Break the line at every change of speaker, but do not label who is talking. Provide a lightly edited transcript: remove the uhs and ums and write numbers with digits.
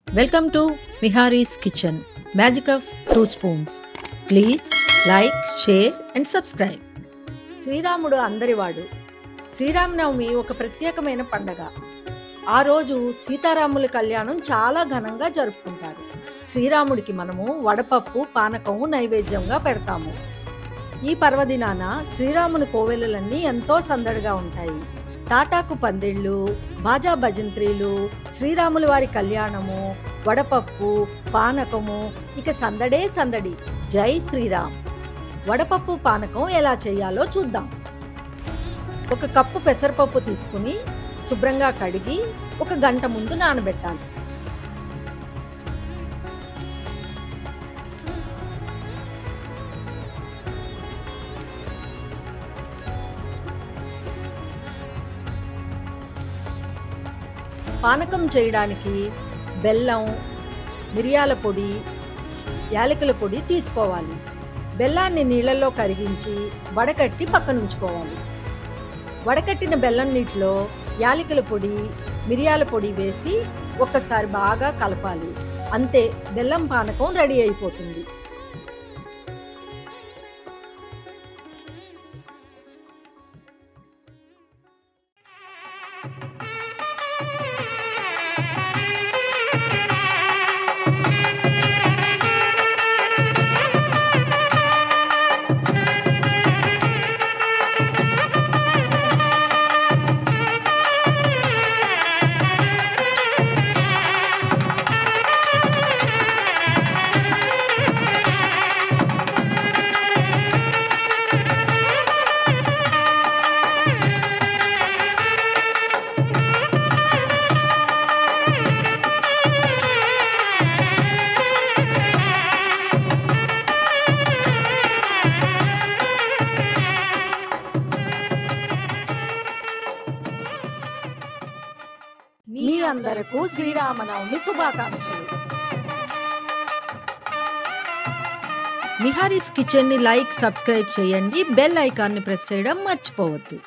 Welcome to Vihari's Kitchen. Magic of 2 spoons. Please like, share and subscribe. శ్రీరాముడు అందరివాడు. శ్రీరామనవమి ఒక ప్రత్యేకమైన పండగ. ఆ రోజు సీతారాముల కళ్యాణం చాలా ఘనంగా జరుపుకుంటారు. శ్రీరాముడికి మనము వడపప్పు, పానకం నైవేద్యంగా పెడతాము. ఈ పర్వదినాన శ్రీరాముని కోవెలలన్నీ ఎంతో సందడిగా ఉంటాయి. తాటాకు పందిళ్ళు, బాజా భజంత్రీలు, శ్రీరాముల వారి కళ్యాణము, వడపప్పు, పానకము, ఇక సందడే సందడి. జై శ్రీరామ్. వడపప్పు పానకం ఎలా చేయాలో చూద్దాం. 1 కప్పు పెసరపప్పు తీసుకుని శుభ్రంగా కడిగి 1 గంట ముందు నానబెట్టాలి. పానకం చేయడానికి బెల్లం, మిరియాల పొడి, యాలకుల పొడి తీసుకోవాలి. బెల్లాన్ని నీళ్ళల్లో కరిగించి వడకట్టి పక్కనుంచుకోవాలి. వడకట్టిన బెల్లం నీటిలో యాలకుల పొడి, మిరియాల పొడి వేసి ఒక్కసారి బాగా కలపాలి. అంతే, బెల్లం పానకం రెడీ అయిపోతుంది. మీ అందరకు శ్రీరామనవమి శుభాకాంక్షలు. విహారీస్ కిచెన్ ని లైక్, సబ్స్క్రైబ్ చేయండి. బెల్ ఐకాన్ ని ప్రెస్ చేయడం మర్చిపోవద్దు.